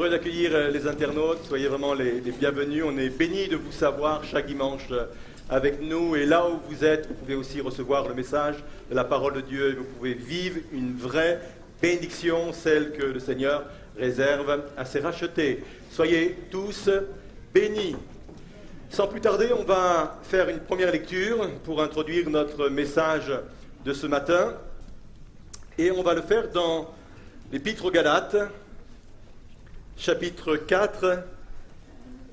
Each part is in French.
heureux d'accueillir les internautes, soyez vraiment les bienvenus. On est bénis de vous savoir chaque dimanche avec nous. Et là où vous êtes, vous pouvez aussi recevoir le message de la parole de Dieu. Et vous pouvez vivre une vraie bénédiction, celle que le Seigneur réserve à ses rachetés. Soyez tous bénis. Sans plus tarder, on va faire une première lecture pour introduire notre message de ce matin. Et on va le faire dans l'Épître aux Galates, chapitre 4,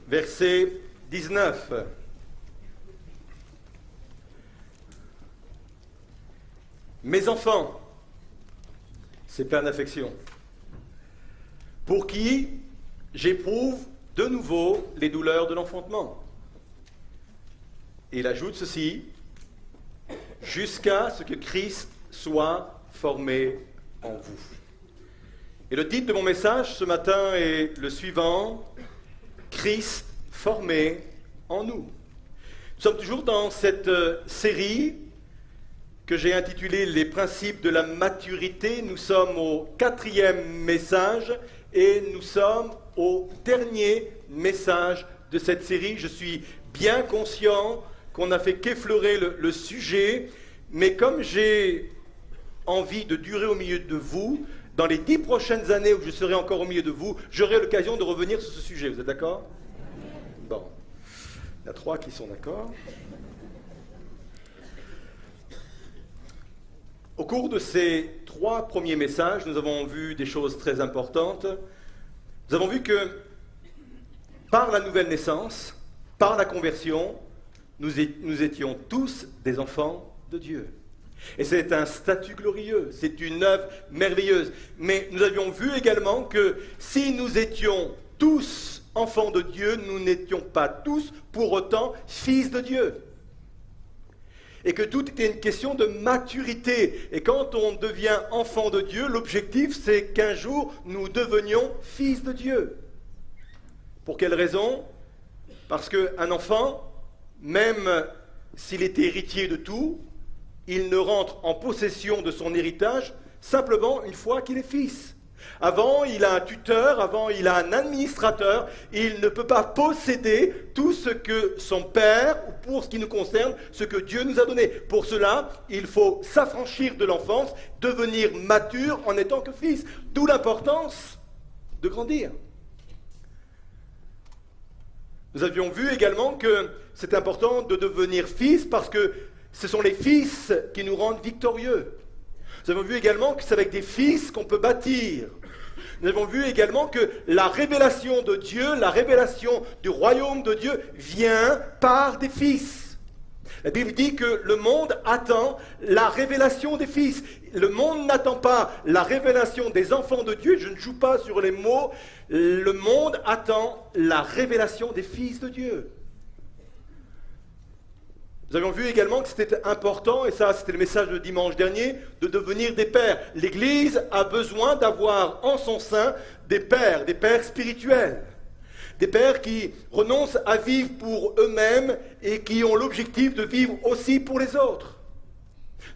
verset 19. Mes enfants, c'est plein d'affection, pour qui j'éprouve de nouveau les douleurs de l'enfantement. Et il ajoute ceci, jusqu'à ce que Christ soit formé en vous. Et le titre de mon message ce matin est le suivant, Christ formé en nous. Nous sommes toujours dans cette série que j'ai intitulée Les principes de la maturité. Nous sommes au 4e message et nous sommes au dernier message de cette série. Je suis bien conscient qu'on n'a fait qu'effleurer le sujet, mais comme j'ai envie de durer au milieu de vous, dans les 10 prochaines années où je serai encore au milieu de vous, j'aurai l'occasion de revenir sur ce sujet. Vous êtes d'accord? Bon. Il y a 3 qui sont d'accord. Au cours de ces 3 premiers messages, nous avons vu des choses très importantes. Nous avons vu que par la nouvelle naissance, par la conversion, nous étions tous des enfants de Dieu. Et c'est un statut glorieux, c'est une œuvre merveilleuse. Mais nous avions vu également que si nous étions tous enfants de Dieu, nous n'étions pas tous pour autant fils de Dieu. Et que tout était une question de maturité. Et quand on devient enfant de Dieu, l'objectif c'est qu'un jour nous devenions fils de Dieu. Pour quelle raison? Parce qu'un enfant, même s'il est héritier de tout, il ne rentre en possession de son héritage simplement une fois qu'il est fils. Avant, il a un tuteur, avant, il a un administrateur, il ne peut pas posséder tout ce que son père, ou pour ce qui nous concerne, ce que Dieu nous a donné. Pour cela, il faut s'affranchir de l'enfance, devenir mature en étant que fils. D'où l'importance de grandir. Nous avions vu également que c'est important de devenir fils parce que ce sont les fils qui nous rendent victorieux. Nous avons vu également que c'est avec des fils qu'on peut bâtir. Nous avons vu également que la révélation de Dieu, la révélation du royaume de Dieu vient par des fils. La Bible dit que le monde attend la révélation des fils. Le monde n'attend pas la révélation des enfants de Dieu. Je ne joue pas sur les mots. Le monde attend la révélation des fils de Dieu. Nous avions vu également que c'était important, et ça c'était le message de dimanche dernier, de devenir des pères. L'Église a besoin d'avoir en son sein des pères spirituels. Des pères qui renoncent à vivre pour eux-mêmes et qui ont l'objectif de vivre aussi pour les autres.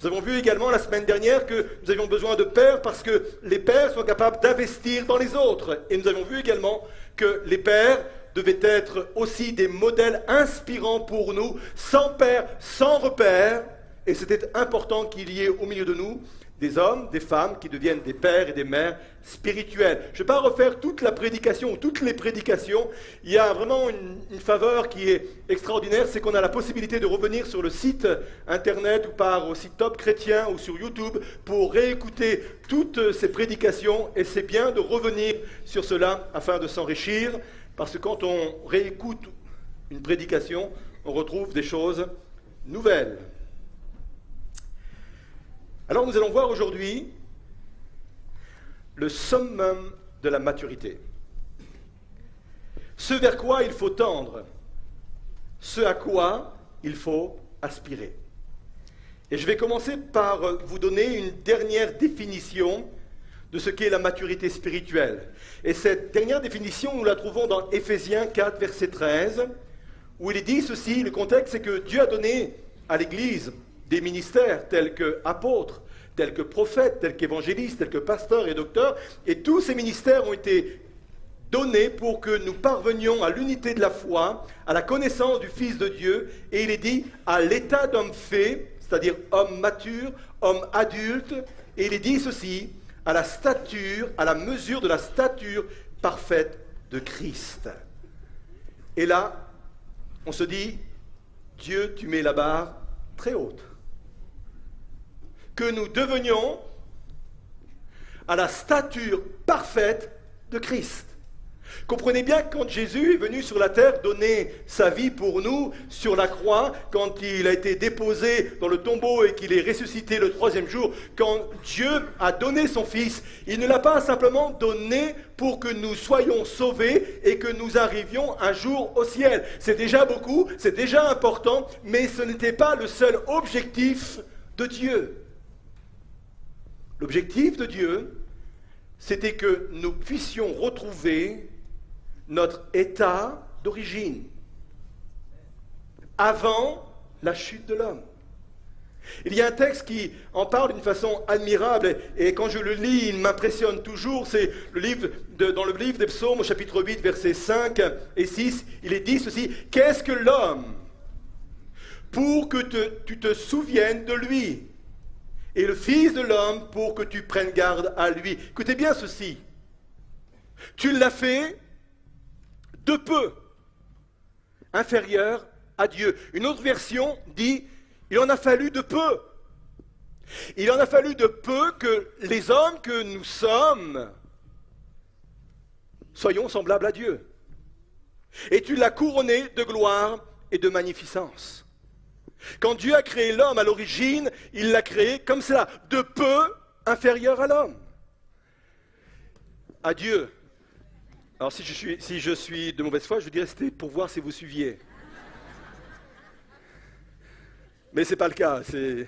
Nous avons vu également la semaine dernière que nous avions besoin de pères parce que les pères sont capables d'investir dans les autres. Et nous avons vu également que les pères devaient être aussi des modèles inspirants pour nous, sans père, sans repère. Et c'était important qu'il y ait au milieu de nous des hommes, des femmes qui deviennent des pères et des mères spirituels. Je ne vais pas refaire toute la prédication ou toutes les prédications. Il y a vraiment une faveur qui est extraordinaire, c'est qu'on a la possibilité de revenir sur le site internet ou au site Top Chrétien ou sur YouTube pour réécouter toutes ces prédications. Et c'est bien de revenir sur cela afin de s'enrichir. Parce que quand on réécoute une prédication, on retrouve des choses nouvelles. Alors nous allons voir aujourd'hui le summum de la maturité. Ce vers quoi il faut tendre, ce à quoi il faut aspirer. Et je vais commencer par vous donner une dernière définition de ce qu'est la maturité spirituelle. Et cette dernière définition, nous la trouvons dans Éphésiens 4, verset 13, où il est dit ceci, le contexte, c'est que Dieu a donné à l'Église des ministères tels que apôtres, tels que prophètes, tels qu'évangélistes, tels que pasteurs et docteurs, et tous ces ministères ont été donné pour que nous parvenions à l'unité de la foi, à la connaissance du Fils de Dieu, et il est dit à l'état d'homme fait, c'est-à-dire homme mature, homme adulte, et il est dit ceci, à la stature, à la mesure de la stature parfaite de Christ. Et là, on se dit, Dieu, tu mets la barre très haute. Que nous devenions à la stature parfaite de Christ. Comprenez bien que quand Jésus est venu sur la terre donner sa vie pour nous sur la croix, quand il a été déposé dans le tombeau et qu'il est ressuscité le troisième jour, quand Dieu a donné son Fils, il ne l'a pas simplement donné pour que nous soyons sauvés et que nous arrivions un jour au ciel. C'est déjà beaucoup, c'est déjà important, mais ce n'était pas le seul objectif de Dieu. L'objectif de Dieu, c'était que nous puissions retrouver notre état d'origine, avant la chute de l'homme. Il y a un texte qui en parle d'une façon admirable, et quand je le lis, il m'impressionne toujours, c'est dans le livre des Psaumes, au chapitre 8, versets 5 et 6, il est dit ceci, « Qu'est-ce que l'homme pour que tu te souviennes de lui, et le Fils de l'homme pour que tu prennes garde à lui. » Écoutez bien ceci, tu l'as fait de peu, inférieur à Dieu. Une autre version dit, il en a fallu de peu. Il en a fallu de peu que les hommes que nous sommes soyons semblables à Dieu. Et tu l'as couronné de gloire et de magnificence. Quand Dieu a créé l'homme à l'origine, il l'a créé comme cela, de peu inférieur à l'homme. À Dieu. Alors si je suis de mauvaise foi, je dirais que c'était pour voir si vous suiviez. Mais ce n'est pas le cas, c'est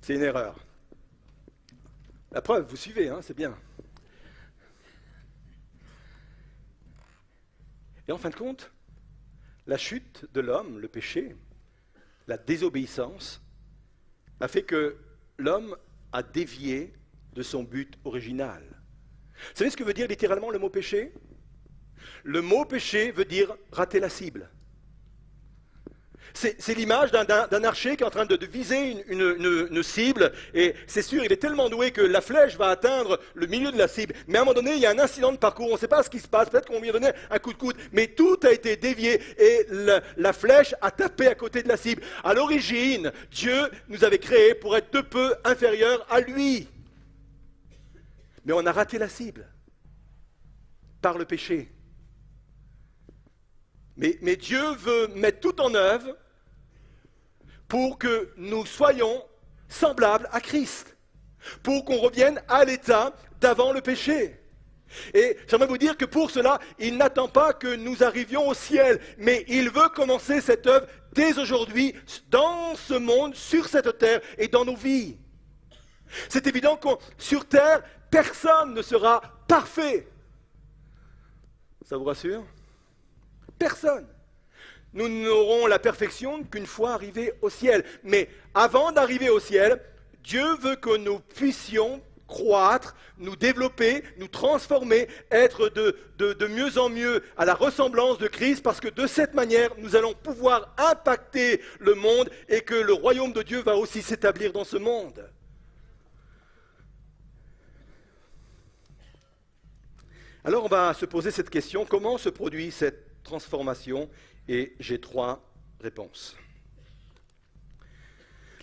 une erreur. La preuve, vous suivez, hein, c'est bien. Et en fin de compte, la chute de l'homme, le péché, la désobéissance, a fait que l'homme a dévié de son but original. Vous savez ce que veut dire littéralement le mot péché? Le mot péché veut dire rater la cible. C'est l'image d'un archer qui est en train de viser une cible, et c'est sûr, il est tellement doué que la flèche va atteindre le milieu de la cible, mais à un moment donné, il y a un incident de parcours, on ne sait pas ce qui se passe, peut-être qu'on lui a donné un coup de coude, mais tout a été dévié, et la flèche a tapé à côté de la cible. À l'origine, Dieu nous avait créés pour être de peu inférieurs à lui. Mais on a raté la cible par le péché. Mais Dieu veut mettre tout en œuvre pour que nous soyons semblables à Christ, pour qu'on revienne à l'état d'avant le péché. Et j'aimerais vous dire que pour cela, il n'attend pas que nous arrivions au ciel, mais il veut commencer cette œuvre dès aujourd'hui, dans ce monde, sur cette terre et dans nos vies. C'est évident que sur terre, personne ne sera parfait. Ça vous rassure? Personne. Nous n'aurons la perfection qu'une fois arrivés au ciel. Mais avant d'arriver au ciel, Dieu veut que nous puissions croître, nous développer, nous transformer, être de mieux en mieux à la ressemblance de Christ, parce que de cette manière, nous allons pouvoir impacter le monde et que le royaume de Dieu va aussi s'établir dans ce monde. Alors on va se poser cette question, comment se produit cette transformation? Et j'ai 3 réponses.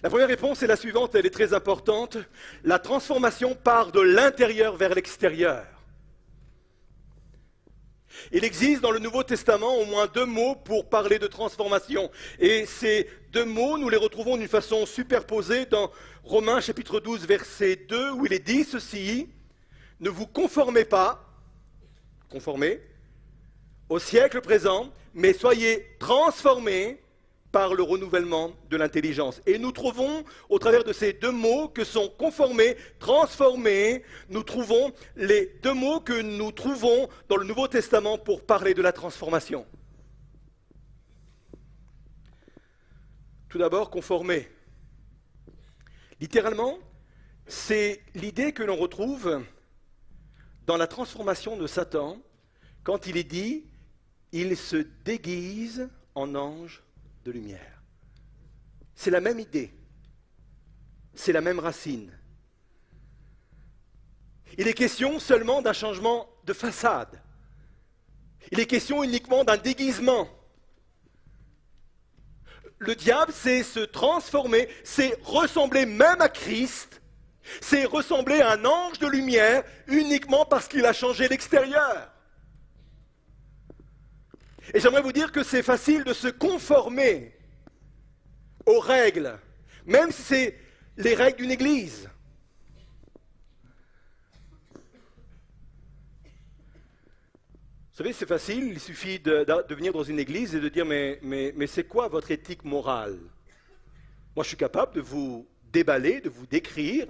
La première réponse est la suivante, elle est très importante. La transformation part de l'intérieur vers l'extérieur. Il existe dans le Nouveau Testament au moins 2 mots pour parler de transformation. Et ces 2 mots, nous les retrouvons d'une façon superposée dans Romains chapitre 12, verset 2, où il est dit ceci, « Ne vous conformez pas, conformez, au siècle présent, mais soyez transformés par le renouvellement de l'intelligence. » Et nous trouvons, au travers de ces 2 mots que sont conformés, transformés, nous trouvons les 2 mots que nous trouvons dans le Nouveau Testament pour parler de la transformation. Tout d'abord, conformer. Littéralement, c'est l'idée que l'on retrouve dans la transformation de Satan quand il est dit « il se déguise en ange de lumière ». C'est la même idée, c'est la même racine. Il est question seulement d'un changement de façade. Il est question uniquement d'un déguisement. Le diable, c'est se transformer, c'est ressembler même à Christ, c'est ressembler à un ange de lumière uniquement parce qu'il a changé l'extérieur. Et j'aimerais vous dire que c'est facile de se conformer aux règles, même si c'est les règles d'une église. Vous savez, c'est facile, il suffit de venir dans une église et de dire mais c'est quoi votre éthique morale? Moi, je suis capable de vous déballer, de vous décrire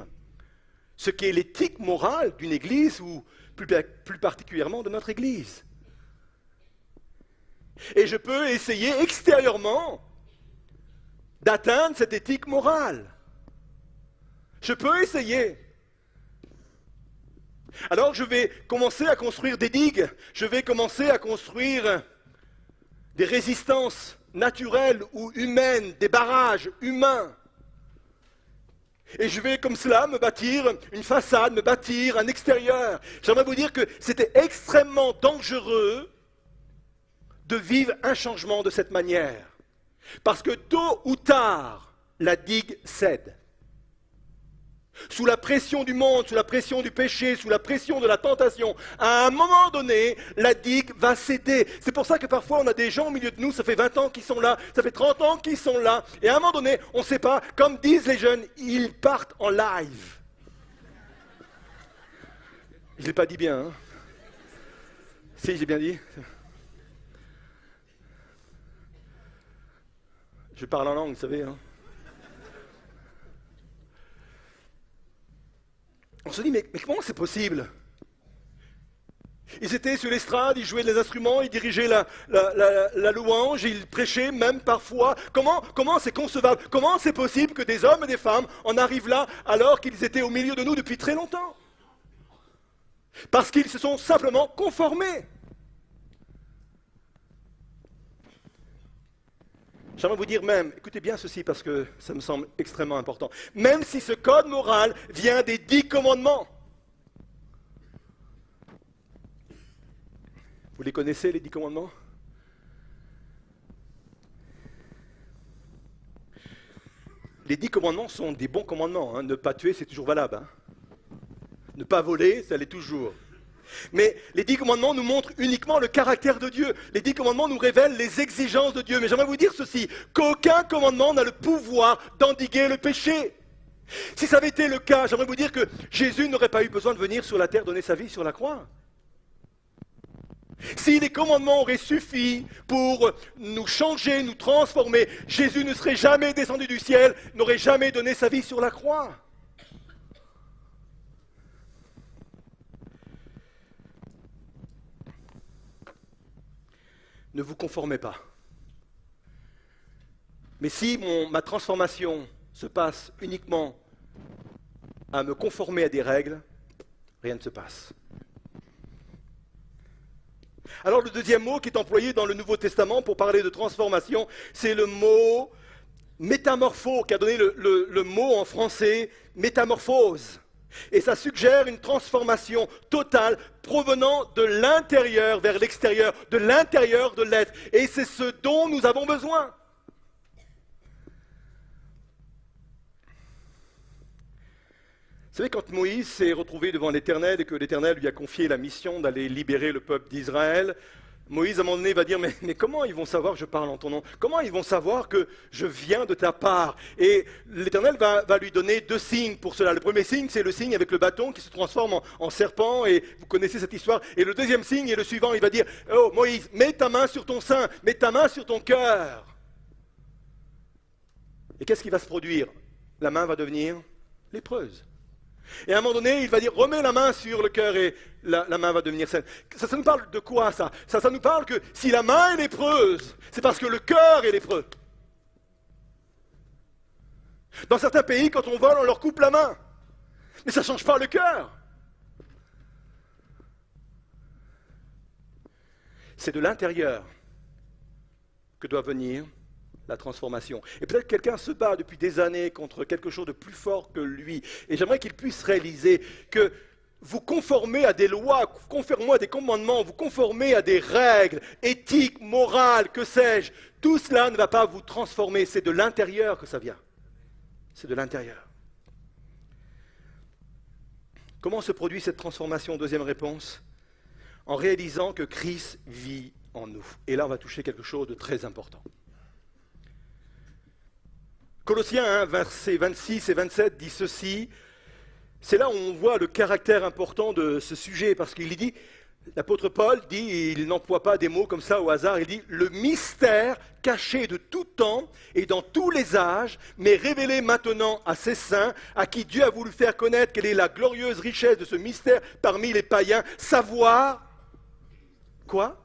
ce qu'est l'éthique morale d'une église ou plus particulièrement de notre église. Et je peux essayer extérieurement d'atteindre cette éthique morale. Je peux essayer. Alors je vais commencer à construire des digues, je vais commencer à construire des résistances naturelles ou humaines, des barrages humains. Et je vais comme cela me bâtir une façade, me bâtir un extérieur. J'aimerais vous dire que c'était extrêmement dangereux de vivre un changement de cette manière. Parce que tôt ou tard, la digue cède. Sous la pression du monde, sous la pression du péché, sous la pression de la tentation, à un moment donné, la digue va céder. C'est pour ça que parfois on a des gens au milieu de nous, ça fait 20 ans qu'ils sont là, ça fait 30 ans qu'ils sont là, et à un moment donné, on ne sait pas, comme disent les jeunes, ils partent en live. Je ne l'ai pas dit bien, hein? Si, j'ai bien dit. Je parle en langue, vous savez, hein? On se dit, mais comment c'est possible? Ils étaient sur l'estrade, ils jouaient des instruments, ils dirigeaient la louange, ils prêchaient même parfois. Comment c'est concevable? Comment c'est possible que des hommes et des femmes en arrivent là alors qu'ils étaient au milieu de nous depuis très longtemps? Parce qu'ils se sont simplement conformés. J'aimerais vous dire même, écoutez bien ceci parce que ça me semble extrêmement important, même si ce code moral vient des 10 commandements. Vous les connaissez, les 10 commandements? Les 10 commandements sont des bons commandements, hein. Ne pas tuer, c'est toujours valable. Hein. Ne pas voler, ça l'est toujours. Mais les 10 commandements nous montrent uniquement le caractère de Dieu. Les 10 commandements nous révèlent les exigences de Dieu. Mais j'aimerais vous dire ceci, qu'aucun commandement n'a le pouvoir d'endiguer le péché. Si ça avait été le cas, j'aimerais vous dire que Jésus n'aurait pas eu besoin de venir sur la terre donner sa vie sur la croix. Si les commandements auraient suffi pour nous changer, nous transformer, Jésus ne serait jamais descendu du ciel, n'aurait jamais donné sa vie sur la croix. Ne vous conformez pas. Mais si ma transformation se passe uniquement à me conformer à des règles, rien ne se passe. Alors le deuxième mot qui est employé dans le Nouveau Testament pour parler de transformation, c'est le mot métamorpho, qui a donné le mot en français métamorphose. Et ça suggère une transformation totale provenant de l'intérieur vers l'extérieur, de l'intérieur de l'être. Et c'est ce dont nous avons besoin. Vous savez, quand Moïse s'est retrouvé devant l'Éternel et que l'Éternel lui a confié la mission d'aller libérer le peuple d'Israël, Moïse, à un moment donné, va dire, mais comment ils vont savoir que je parle en ton nom? Comment ils vont savoir que je viens de ta part? Et l'Éternel va lui donner 2 signes pour cela. Le premier signe, c'est le signe avec le bâton qui se transforme en serpent, et vous connaissez cette histoire. Et le deuxième signe est le suivant, il va dire, oh Moïse, mets ta main sur ton sein, mets ta main sur ton cœur. Et qu'est-ce qui va se produire? La main va devenir lépreuse. Et à un moment donné, il va dire, remets la main sur le cœur et la main va devenir saine. Ça nous parle de quoi ça? Ça nous parle que si la main est lépreuse, c'est parce que le cœur est lépreux. Dans certains pays, quand on vole, on leur coupe la main. Mais ça ne change pas le cœur. C'est de l'intérieur que doit venir la transformation. Et peut-être que quelqu'un se bat depuis des années contre quelque chose de plus fort que lui. Et j'aimerais qu'il puisse réaliser que vous conformez à des lois, vous conformez à des commandements, vous conformez à des règles éthiques, morales, que sais-je. Tout cela ne va pas vous transformer. C'est de l'intérieur que ça vient. C'est de l'intérieur. Comment se produit cette transformation? Deuxième réponse. En réalisant que Christ vit en nous. Et là, on va toucher quelque chose de très important. Colossiens 1, versets 26 et 27 dit ceci. C'est là où on voit le caractère important de ce sujet, parce qu'il dit, l'apôtre Paul dit, il n'emploie pas des mots comme ça au hasard, il dit, le mystère caché de tout temps et dans tous les âges, mais révélé maintenant à ses saints, à qui Dieu a voulu faire connaître quelle est la glorieuse richesse de ce mystère parmi les païens, savoir, quoi?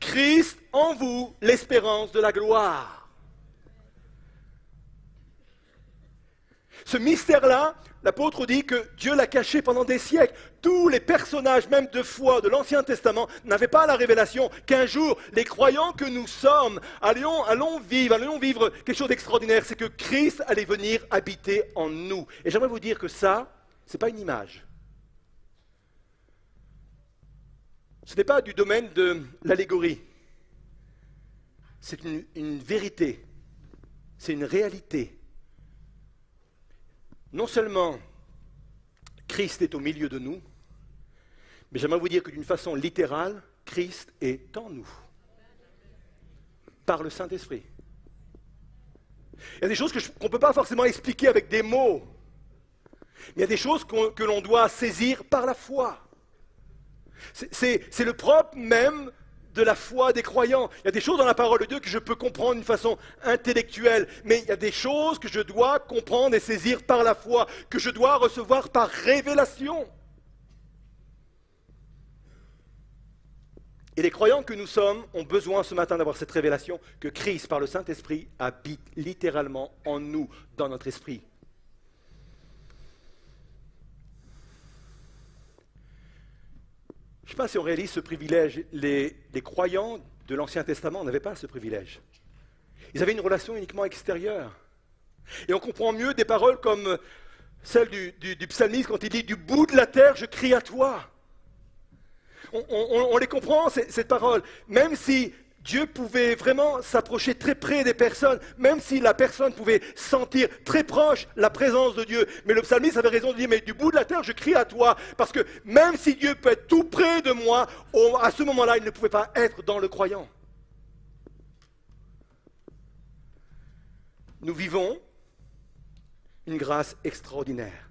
Christ en vous, l'espérance de la gloire. Ce mystère-là, l'apôtre dit que Dieu l'a caché pendant des siècles. Tous les personnages, même de foi, de l'Ancien Testament, n'avaient pas la révélation qu'un jour, les croyants que nous sommes, allons vivre quelque chose d'extraordinaire. C'est que Christ allait venir habiter en nous. Et j'aimerais vous dire que ça, ce n'est pas une image. Ce n'est pas du domaine de l'allégorie. C'est une vérité. C'est une réalité. Non seulement Christ est au milieu de nous, mais j'aimerais vous dire que d'une façon littérale, Christ est en nous, par le Saint-Esprit. Il y a des choses qu'on ne peut pas forcément expliquer avec des mots, mais il y a des choses que l'on doit saisir par la foi. C'est le propre même de la foi des croyants. Il y a des choses dans la parole de Dieu que je peux comprendre d'une façon intellectuelle, mais il y a des choses que je dois comprendre et saisir par la foi, que je dois recevoir par révélation. Et les croyants que nous sommes ont besoin ce matin d'avoir cette révélation que Christ, par le Saint-Esprit, habite littéralement en nous, dans notre esprit. Je ne sais pas si on réalise ce privilège. Les croyants de l'Ancien Testament n'avaient pas ce privilège. Ils avaient une relation uniquement extérieure. Et on comprend mieux des paroles comme celle du psalmiste quand il dit « Du bout de la terre, je crie à toi ». On les comprend, cette parole. Même si Dieu pouvait vraiment s'approcher très près des personnes, même si la personne pouvait sentir très proche la présence de Dieu. Mais le psalmiste avait raison de dire, mais du bout de la terre, je crie à toi, parce que même si Dieu peut être tout près de moi, à ce moment-là, il ne pouvait pas être dans le croyant. Nous vivons une grâce extraordinaire.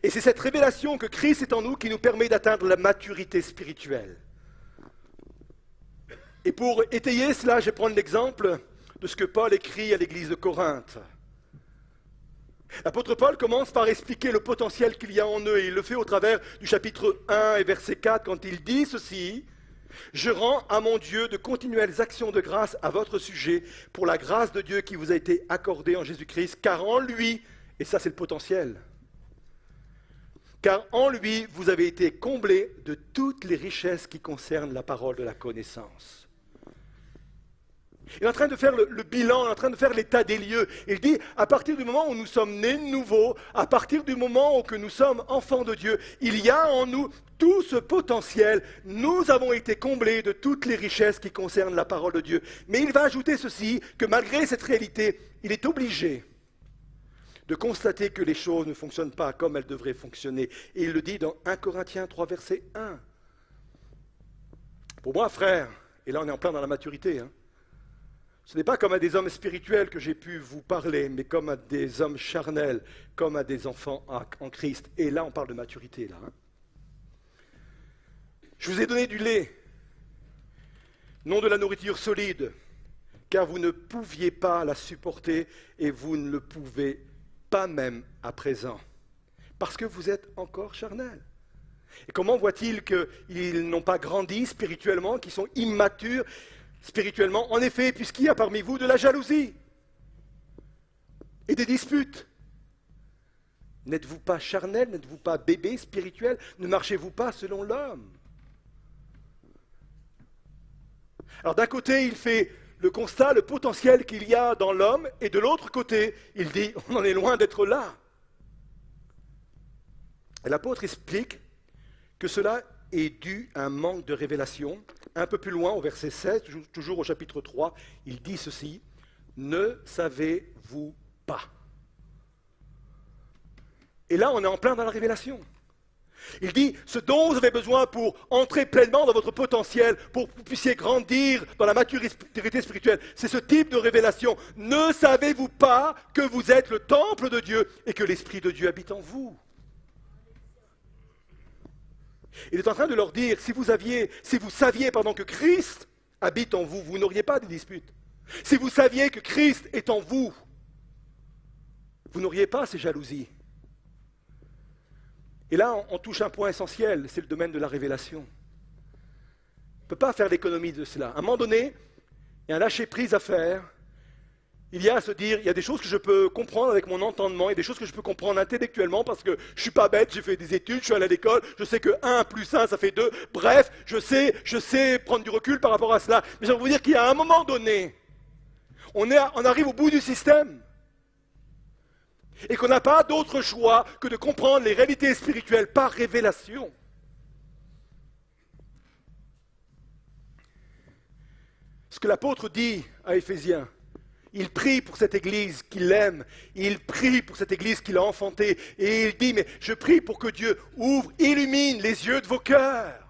Et c'est cette révélation que Christ est en nous qui nous permet d'atteindre la maturité spirituelle. Et pour étayer cela, je vais prendre l'exemple de ce que Paul écrit à l'église de Corinthe. L'apôtre Paul commence par expliquer le potentiel qu'il y a en eux, et il le fait au travers du chapitre 1 et verset 4, quand il dit ceci, « Je rends à mon Dieu de continuelles actions de grâce à votre sujet, pour la grâce de Dieu qui vous a été accordée en Jésus-Christ, car en lui, et ça c'est le potentiel, car en lui, vous avez été comblés de toutes les richesses qui concernent la parole de la connaissance. » Il est en train de faire le bilan, il est en train de faire l'état des lieux. Il dit, à partir du moment où nous sommes nés de nouveau, à partir du moment où nous sommes enfants de Dieu, il y a en nous tout ce potentiel. Nous avons été comblés de toutes les richesses qui concernent la parole de Dieu. Mais il va ajouter ceci, que malgré cette réalité, il est obligé de constater que les choses ne fonctionnent pas comme elles devraient fonctionner. Et il le dit dans 1 Corinthiens 3, verset 1. Pour moi, frère, et là on est en plein dans la maturité, ce n'est pas comme à des hommes spirituels que j'ai pu vous parler, mais comme à des hommes charnels, comme à des enfants en Christ. Et là, on parle de maturité. Je vous ai donné du lait, non de la nourriture solide, car vous ne pouviez pas la supporter et vous ne le pouvez pas même à présent, parce que vous êtes encore charnels. Et comment voit-il qu'ils n'ont pas grandi spirituellement, qu'ils sont immatures spirituellement? En effet, puisqu'il y a parmi vous de la jalousie et des disputes. N'êtes-vous pas charnel? N'êtes-vous pas bébé spirituel? Ne marchez-vous pas selon l'homme? Alors d'un côté, il fait le constat, le potentiel qu'il y a dans l'homme, et de l'autre côté, il dit, on en est loin d'être là. Et l'apôtre explique que cela est dû à un manque de révélation. Un peu plus loin, au verset 16, toujours au chapitre 3, il dit ceci, « Ne savez-vous pas ?» Et là, on est en plein dans la révélation. Il dit, ce dont vous avez besoin pour entrer pleinement dans votre potentiel, pour que vous puissiez grandir dans la maturité spirituelle, c'est ce type de révélation. Ne savez-vous pas que vous êtes le temple de Dieu et que l'Esprit de Dieu habite en vous? Il est en train de leur dire, si vous saviez que Christ habite en vous, vous n'auriez pas de dispute. Si vous saviez que Christ est en vous, vous n'auriez pas ces jalousies. Et là, on touche un point essentiel, c'est le domaine de la révélation. On ne peut pas faire l'économie de cela. À un moment donné, il y a un lâcher-prise à faire. Il y a à se dire, il y a des choses que je peux comprendre avec mon entendement, il y a des choses que je peux comprendre intellectuellement parce que je ne suis pas bête, j'ai fait des études, je suis allé à l'école, je sais que 1 plus 1, ça fait 2. Bref, je sais prendre du recul par rapport à cela. Mais j'aimerais vous dire qu'il y a un moment donné, on arrive au bout du système. Et qu'on n'a pas d'autre choix que de comprendre les réalités spirituelles par révélation. Ce que l'apôtre dit à Éphésiens, il prie pour cette église qu'il aime, il prie pour cette église qu'il a enfantée, et il dit, mais je prie pour que Dieu ouvre, illumine les yeux de vos cœurs,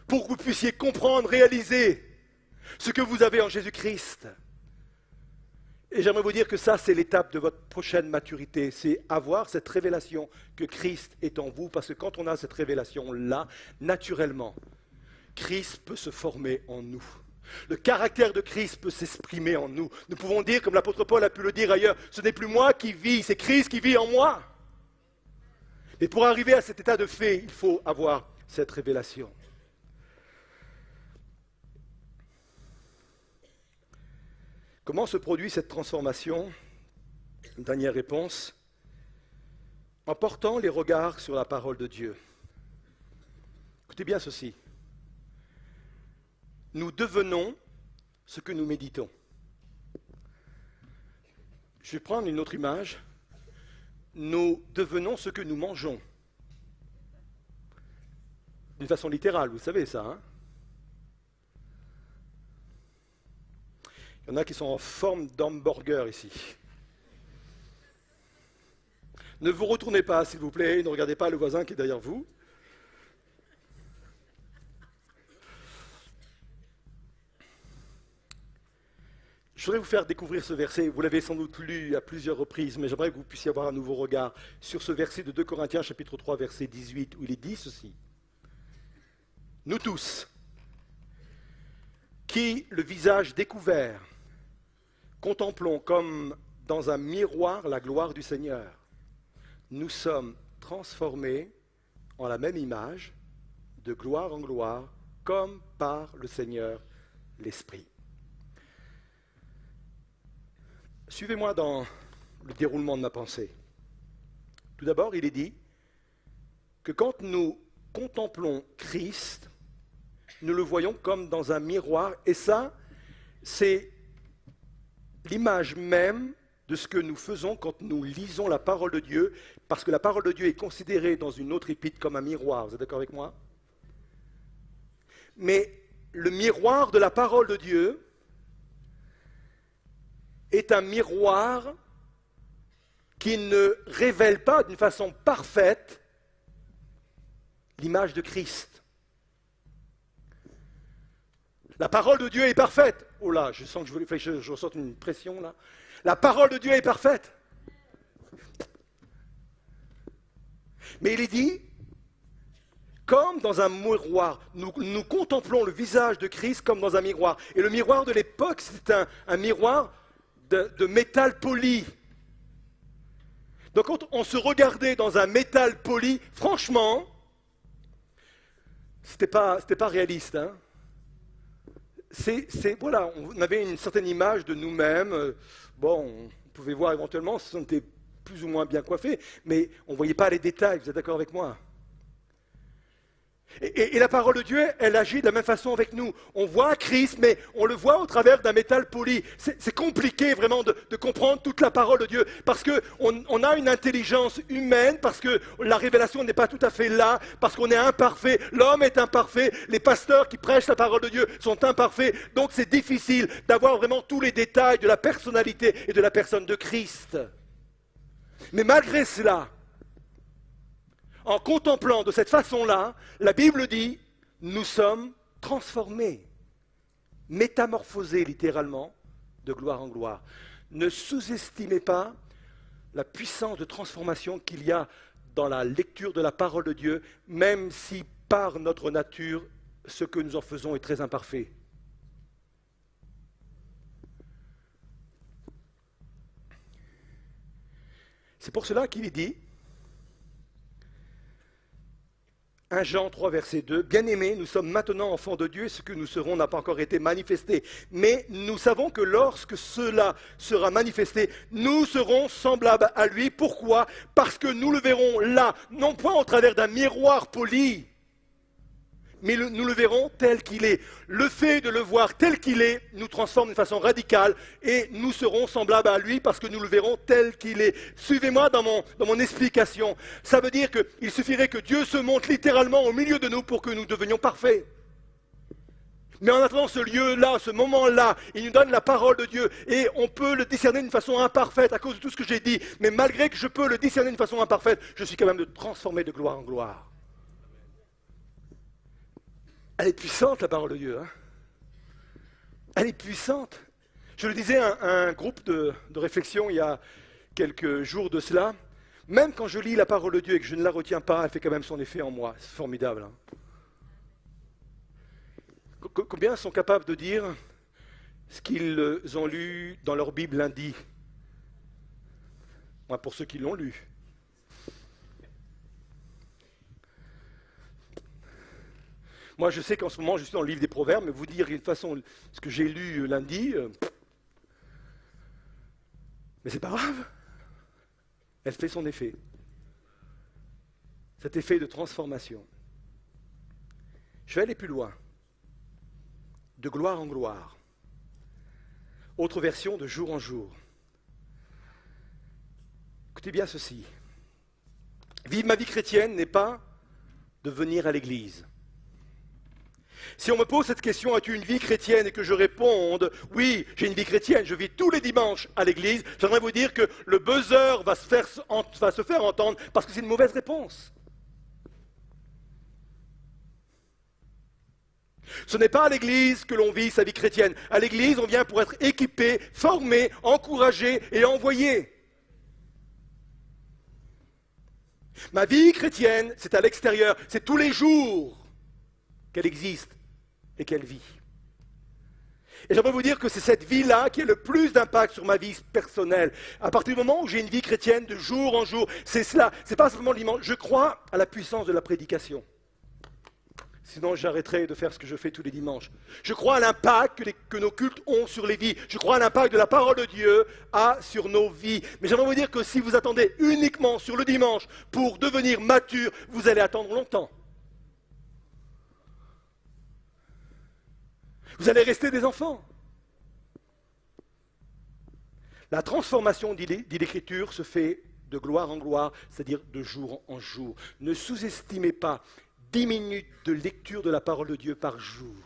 pour que vous puissiez comprendre, réaliser ce que vous avez en Jésus-Christ. Et j'aimerais vous dire que ça, c'est l'étape de votre prochaine maturité, c'est avoir cette révélation que Christ est en vous, parce que quand on a cette révélation-là, naturellement, Christ peut se former en nous. Le caractère de Christ peut s'exprimer en nous. Nous pouvons dire, comme l'apôtre Paul a pu le dire ailleurs, ce n'est plus moi qui vis, c'est Christ qui vit en moi. Mais pour arriver à cet état de fait, il faut avoir cette révélation. Comment se produit cette transformation? Une dernière réponse. En portant les regards sur la parole de Dieu. Écoutez bien ceci. Nous devenons ce que nous méditons. Je vais prendre une autre image. Nous devenons ce que nous mangeons. D'une façon littérale, vous savez ça, hein? Il y en a qui sont en forme d'hamburger ici. Ne vous retournez pas, s'il vous plaît, ne regardez pas le voisin qui est derrière vous. Je voudrais vous faire découvrir ce verset. Vous l'avez sans doute lu à plusieurs reprises, mais j'aimerais que vous puissiez avoir un nouveau regard sur ce verset de 2 Corinthiens, chapitre 3, verset 18, où il est dit ceci. Nous tous, qui, le visage découvert, contemplons comme dans un miroir la gloire du Seigneur, nous sommes transformés en la même image, de gloire en gloire, comme par le Seigneur l'Esprit. Suivez-moi dans le déroulement de ma pensée. Tout d'abord, il est dit que quand nous contemplons Christ, nous le voyons comme dans un miroir, et ça, c'est l'image même de ce que nous faisons quand nous lisons la parole de Dieu, parce que la parole de Dieu est considérée dans une autre épître comme un miroir. Vous êtes d'accord avec moi? Mais le miroir de la parole de Dieu est un miroir qui ne révèle pas d'une façon parfaite l'image de Christ. La parole de Dieu est parfaite. Oh là, je sens que je ressens une pression là. La parole de Dieu est parfaite. Mais il est dit, comme dans un miroir, nous contemplons le visage de Christ comme dans un miroir. Et le miroir de l'époque, c'est un miroir de métal poli. Donc quand on se regardait dans un métal poli, franchement, c'était pas réaliste. Hein. Voilà, on avait une certaine image de nous-mêmes. Bon, on pouvait voir éventuellement si on était plus ou moins bien coiffés, mais on ne voyait pas les détails. Vous êtes d'accord avec moi? Et la parole de Dieu, elle agit de la même façon avec nous. On voit Christ, mais on le voit au travers d'un métal poli. C'est compliqué vraiment de comprendre toute la parole de Dieu, parce qu'on a une intelligence humaine, parce que la révélation n'est pas tout à fait là, parce qu'on est imparfait, l'homme est imparfait, les pasteurs qui prêchent la parole de Dieu sont imparfaits, donc c'est difficile d'avoir vraiment tous les détails de la personnalité et de la personne de Christ. Mais malgré cela, en contemplant de cette façon-là, la Bible dit, nous sommes transformés, métamorphosés littéralement, de gloire en gloire. Ne sous-estimez pas la puissance de transformation qu'il y a dans la lecture de la parole de Dieu, même si par notre nature, ce que nous en faisons est très imparfait. C'est pour cela qu'il est dit, 1 Jean 3, verset 2, « Bien-aimés, nous sommes maintenant enfants de Dieu et ce que nous serons n'a pas encore été manifesté. Mais nous savons que lorsque cela sera manifesté, nous serons semblables à lui. Pourquoi ? Parce que nous le verrons là, non point au travers d'un miroir poli, mais nous le verrons tel qu'il est. Le fait de le voir tel qu'il est nous transforme d'une façon radicale et nous serons semblables à lui parce que nous le verrons tel qu'il est. Suivez-moi dans mon explication. Ça veut dire qu'il suffirait que Dieu se montre littéralement au milieu de nous pour que nous devenions parfaits. Mais en attendant ce lieu-là, ce moment-là, il nous donne la parole de Dieu et on peut le discerner d'une façon imparfaite à cause de tout ce que j'ai dit. Mais malgré que je peux le discerner d'une façon imparfaite, je suis quand même transformé de gloire en gloire. Elle est puissante, la parole de Dieu. Hein. Elle est puissante. Je le disais à un groupe de réflexion il y a quelques jours de cela. Même quand je lis la parole de Dieu et que je ne la retiens pas, elle fait quand même son effet en moi. C'est formidable. Hein. Combien sont capables de dire ce qu'ils ont lu dans leur Bible lundi ? Moi, pour ceux qui l'ont lu. Moi, je sais qu'en ce moment, je suis dans le livre des Proverbes, mais vous dire d'une façon ce que j'ai lu lundi, mais c'est pas grave. Elle fait son effet. Cet effet de transformation. Je vais aller plus loin. De gloire en gloire. Autre version, de jour en jour. Écoutez bien ceci. Vivre ma vie chrétienne n'est pas de venir à l'église. Si on me pose cette question, as-tu une vie chrétienne, et que je réponde, oui, j'ai une vie chrétienne, je vis tous les dimanches à l'église, j'aimerais vous dire que le buzzer va se faire entendre parce que c'est une mauvaise réponse. Ce n'est pas à l'église que l'on vit sa vie chrétienne. À l'église, on vient pour être équipé, formé, encouragé et envoyé. Ma vie chrétienne, c'est à l'extérieur, c'est tous les jours qu'elle existe et qu'elle vit. Et j'aimerais vous dire que c'est cette vie-là qui a le plus d'impact sur ma vie personnelle. À partir du moment où j'ai une vie chrétienne de jour en jour, c'est cela. C'est pas seulement l'immense. Je crois à la puissance de la prédication. Sinon, j'arrêterai de faire ce que je fais tous les dimanches. Je crois à l'impact que nos cultes ont sur les vies. Je crois à l'impact de la parole de Dieu sur nos vies. Mais j'aimerais vous dire que si vous attendez uniquement sur le dimanche pour devenir mature, vous allez attendre longtemps. Vous allez rester des enfants. La transformation, dit l'Écriture, se fait de gloire en gloire, c'est-à-dire de jour en jour. Ne sous-estimez pas 10 minutes de lecture de la parole de Dieu par jour.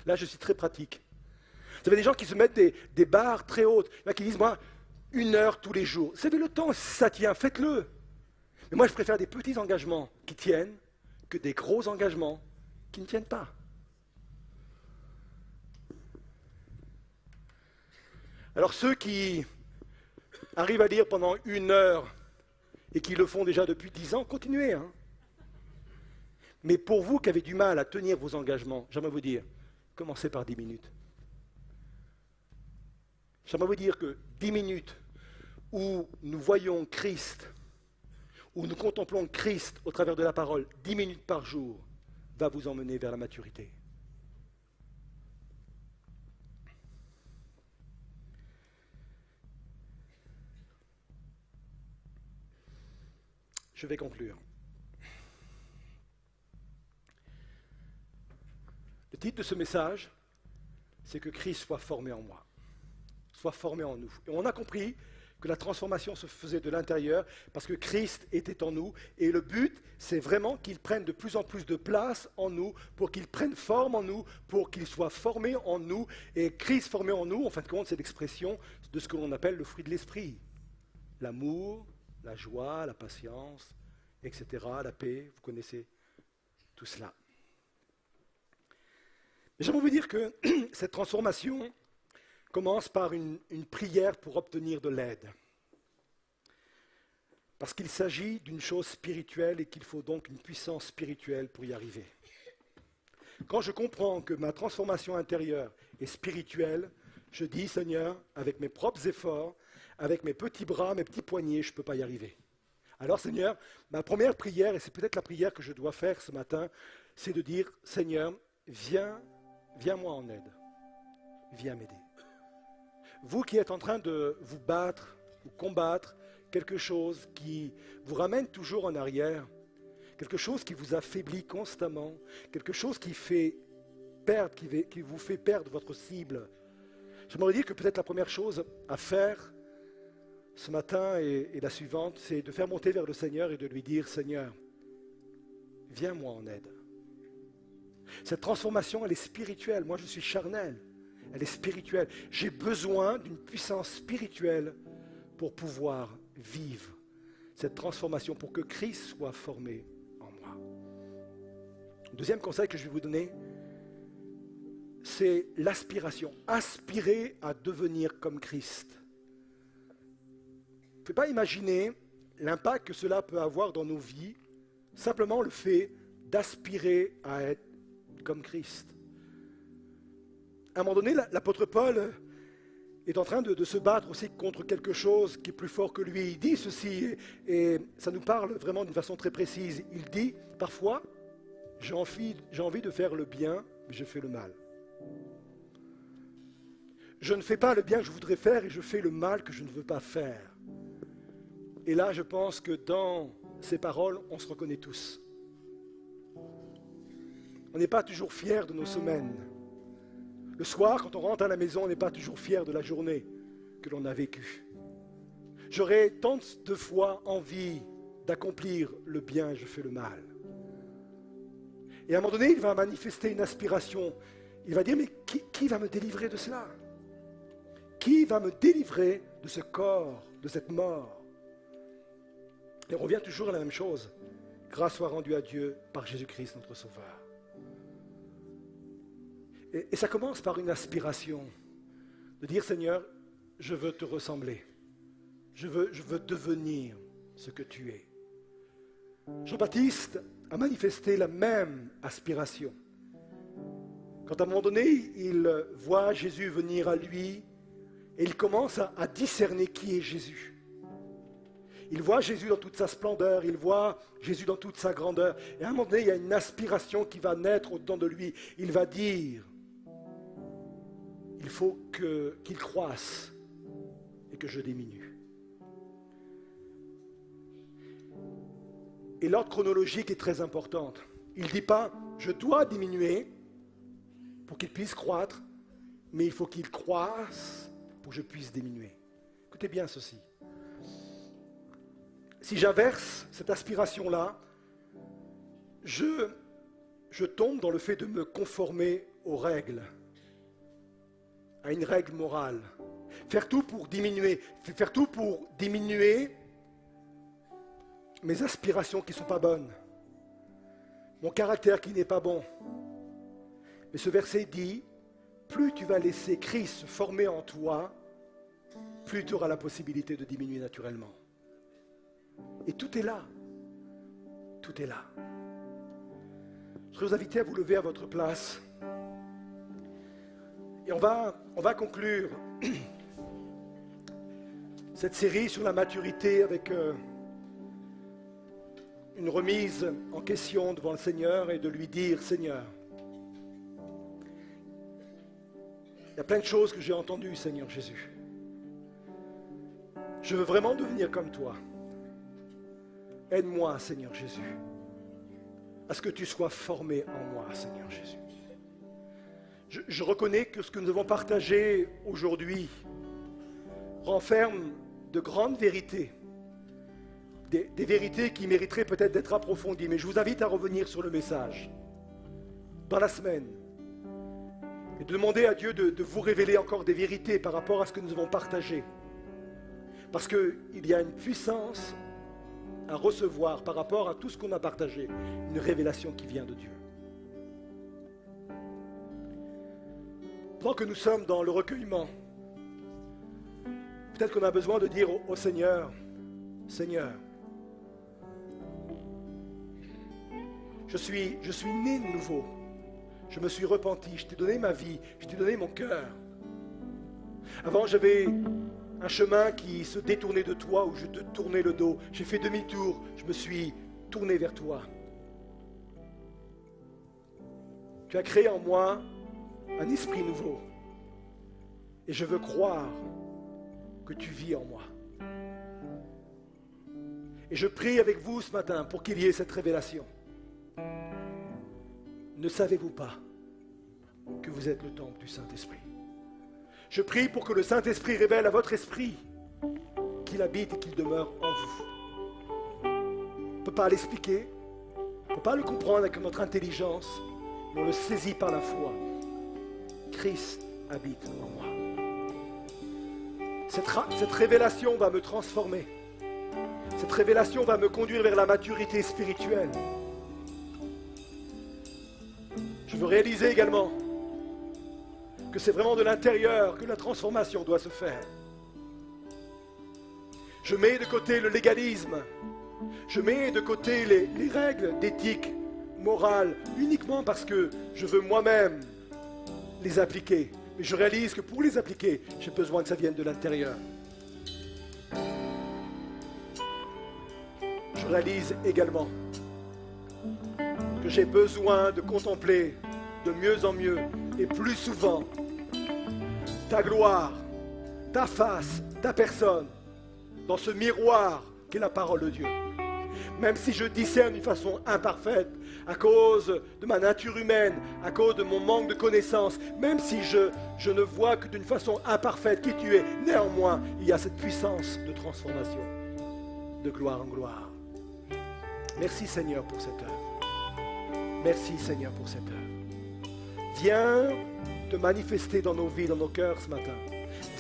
Là, je suis très pratique. Vous avez des gens qui se mettent des barres très hautes, qui disent, moi, 1 heure tous les jours. Vous savez, le temps, si ça tient, faites-le. Mais moi, je préfère des petits engagements qui tiennent que des gros engagements qui ne tiennent pas. Alors ceux qui arrivent à lire pendant 1 heure et qui le font déjà depuis 10 ans, continuez. Hein. Mais pour vous qui avez du mal à tenir vos engagements, j'aimerais vous dire, commencez par 10 minutes. J'aimerais vous dire que 10 minutes où nous voyons Christ, où nous contemplons Christ au travers de la parole, 10 minutes par jour, va vous emmener vers la maturité. Je vais conclure. titre de ce message, c'est que Christ soit formé en moi, soit formé en nous. Et on a compris que la transformation se faisait de l'intérieur parce que Christ était en nous. Et le but, c'est vraiment qu'il prenne de plus en plus de place en nous, pour qu'il prenne forme en nous, pour qu'il soit formé en nous. Et Christ formé en nous, en fin de compte, c'est l'expression de ce que l'on appelle le fruit de l'esprit. L'amour, la joie, la patience, etc., la paix, vous connaissez tout cela. Mais j'aimerais vous dire que cette transformation commence par une prière pour obtenir de l'aide. Parce qu'il s'agit d'une chose spirituelle et qu'il faut donc une puissance spirituelle pour y arriver. Quand je comprends que ma transformation intérieure est spirituelle, je dis, Seigneur, avec mes propres efforts, avec mes petits bras, mes petits poignets, je ne peux pas y arriver. Alors Seigneur, ma première prière, et c'est peut-être la prière que je dois faire ce matin, c'est de dire, Seigneur, viens-moi en aide. Viens m'aider. Vous qui êtes en train de vous battre ou combattre quelque chose qui vous ramène toujours en arrière, quelque chose qui vous affaiblit constamment, quelque chose qui vous fait perdre votre cible. J'aimerais dire que peut-être la première chose à faire ce matin et la suivante, c'est de faire monter vers le Seigneur et de lui dire, Seigneur, viens-moi en aide. Cette transformation, elle est spirituelle. Moi, je suis charnel. Elle est spirituelle. J'ai besoin d'une puissance spirituelle pour pouvoir vivre cette transformation, pour que Christ soit formé en moi. Le deuxième conseil que je vais vous donner, c'est l'aspiration. Aspirer à devenir comme Christ. Vous ne pouvez pas imaginer l'impact que cela peut avoir dans nos vies, simplement le fait d'aspirer à être comme Christ. À un moment donné, l'apôtre Paul est en train de se battre aussi contre quelque chose qui est plus fort que lui. Il dit ceci, et ça nous parle vraiment d'une façon très précise. Il dit, parfois, j'ai envie de faire le bien, mais je fais le mal. Je ne fais pas le bien que je voudrais faire et je fais le mal que je ne veux pas faire. Et là, je pense que dans ces paroles, on se reconnaît tous. On n'est pas toujours fiers de nos semaines. Le soir, quand on rentre à la maison, on n'est pas toujours fier de la journée que l'on a vécue. J'aurais tant de fois envie d'accomplir le bien, je fais le mal. Et à un moment donné, il va manifester une aspiration. Il va dire, mais qui va me délivrer de cela? Qui va me délivrer de ce corps, de cette mort? Et on revient toujours à la même chose. Grâce soit rendue à Dieu par Jésus-Christ, notre Sauveur. Et ça commence par une aspiration, de dire, Seigneur, je veux te ressembler. Je veux devenir ce que tu es. Jean-Baptiste a manifesté la même aspiration. Quand à un moment donné, il voit Jésus venir à lui, et il commence à discerner qui est Jésus. Il voit Jésus dans toute sa splendeur, il voit Jésus dans toute sa grandeur. Et à un moment donné, il y a une aspiration qui va naître au-dedans de lui. Il va dire, il faut qu'il croisse et que je diminue. Et l'ordre chronologique est très important. Il ne dit pas, je dois diminuer pour qu'il puisse croître, mais il faut qu'il croisse pour que je puisse diminuer. Écoutez bien ceci. Si j'inverse cette aspiration-là, je tombe dans le fait de me conformer aux règles, à une règle morale. Faire tout pour diminuer mes aspirations qui ne sont pas bonnes, mon caractère qui n'est pas bon. Mais ce verset dit, plus tu vas laisser Christ se former en toi, plus tu auras la possibilité de diminuer naturellement. Et tout est là. Tout est là. Je vais vous inviter à vous lever à votre place. Et on va conclure cette série sur la maturité avec une remise en question devant le Seigneur et de lui dire, Seigneur, il y a plein de choses que j'ai entendues, Seigneur Jésus. Je veux vraiment devenir comme toi. Aide-moi, Seigneur Jésus, à ce que tu sois formé en moi, Seigneur Jésus. Je reconnais que ce que nous avons partagé aujourd'hui renferme de grandes vérités, des vérités qui mériteraient peut-être d'être approfondies, mais je vous invite à revenir sur le message dans la semaine et de demander à Dieu de vous révéler encore des vérités par rapport à ce que nous avons partagé. Parce qu'il y a une puissance à recevoir par rapport à tout ce qu'on a partagé, une révélation qui vient de Dieu. Pendant que nous sommes dans le recueillement, peut-être qu'on a besoin de dire au Seigneur, Seigneur, je suis né de nouveau, je me suis repenti, je t'ai donné ma vie, je t'ai donné mon cœur. Avant j'avais un chemin qui se détournait de toi, où je te tournais le dos, j'ai fait demi-tour, je me suis tourné vers toi. Tu as créé en moi un esprit nouveau. Et je veux croire que tu vis en moi. Et je prie avec vous ce matin pour qu'il y ait cette révélation. Ne savez-vous pas que vous êtes le temple du Saint-Esprit? Je prie pour que le Saint-Esprit révèle à votre esprit qu'il habite et qu'il demeure en vous. On ne peut pas l'expliquer, on ne peut pas le comprendre avec notre intelligence, mais on le saisit par la foi. Christ habite en moi. Cette révélation va me transformer. Cette révélation va me conduire vers la maturité spirituelle. Je veux réaliser également que c'est vraiment de l'intérieur que la transformation doit se faire. Je mets de côté le légalisme. Je mets de côté les règles d'éthique, morale, uniquement parce que je veux moi-même les appliquer. Mais je réalise que pour les appliquer, j'ai besoin que ça vienne de l'intérieur. Je réalise également que j'ai besoin de contempler de mieux en mieux et plus souvent ta gloire, ta face, ta personne, dans ce miroir qu'est la parole de Dieu. Même si je discerne d'une façon imparfaite, à cause de ma nature humaine, à cause de mon manque de connaissances, même si je ne vois que d'une façon imparfaite qui tu es, néanmoins, il y a cette puissance de transformation, de gloire en gloire. Merci Seigneur pour cette œuvre. Merci Seigneur pour cette œuvre. Viens te manifester dans nos vies, dans nos cœurs ce matin.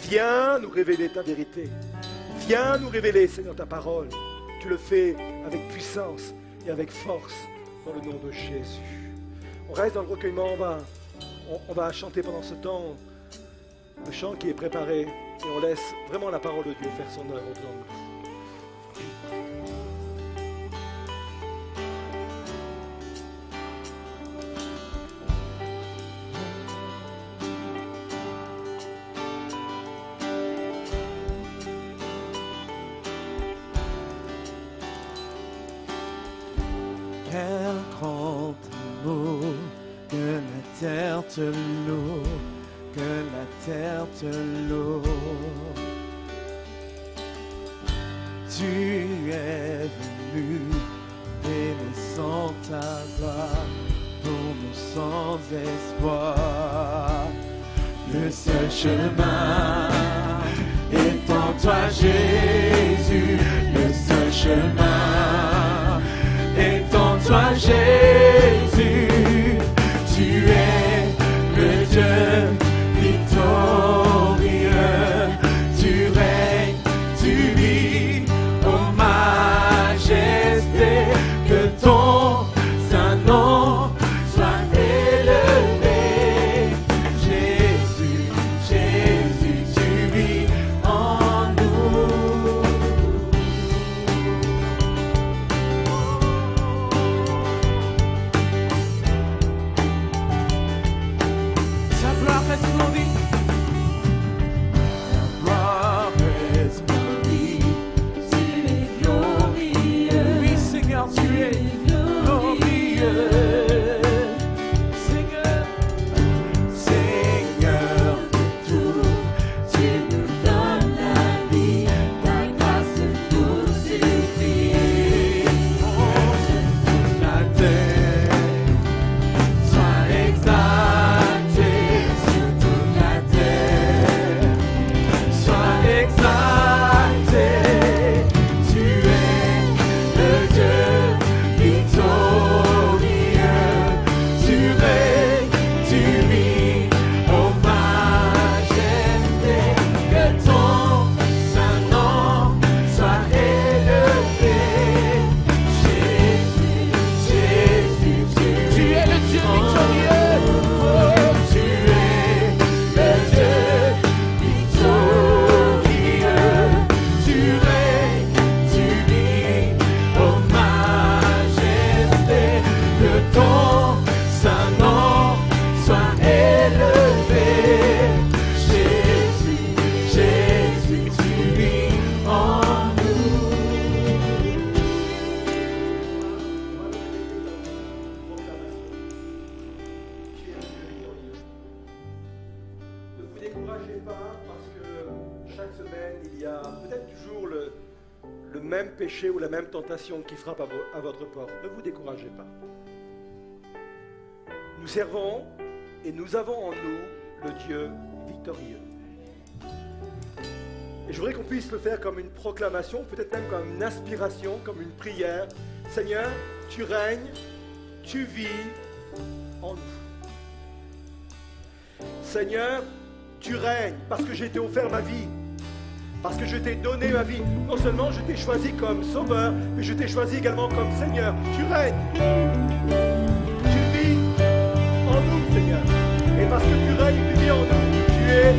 Viens nous révéler ta vérité. Viens nous révéler, Seigneur, ta parole. Tu le fais avec puissance et avec force dans le nom de Jésus. On reste dans le recueillement, on va chanter pendant ce temps le chant qui est préparé et on laisse vraiment la parole de Dieu faire son œuvre dans nous. Quel grand amour que la terre te loue, que la terre te loue. Tu es venu délaissant ta gloire pour nous sans espoir. Le seul chemin est en toi, Jésus, le seul chemin est en toi, Jésus. Tu es le Dieu victorieux. Tu règnes, tu vis, ô majesté. Que ton saint nom soit élevé. Jésus, Jésus, tu vis en nous. découragez pas parce que chaque semaine, il y a peut-être toujours le même péché ou la même tentation qui frappe à votre porte. Ne vous découragez pas. Nous servons et nous avons en nous le Dieu victorieux. Et je voudrais qu'on puisse le faire comme une proclamation, peut-être même comme une inspiration, comme une prière. Seigneur, tu règnes, tu vis en nous. Seigneur, tu règnes parce que j'ai été offert ma vie, parce que je t'ai donné ma vie. Non seulement je t'ai choisi comme sauveur, mais je t'ai choisi également comme Seigneur. Tu règnes, tu vis en nous, Seigneur. Et parce que tu règnes, tu vis en nous, tu es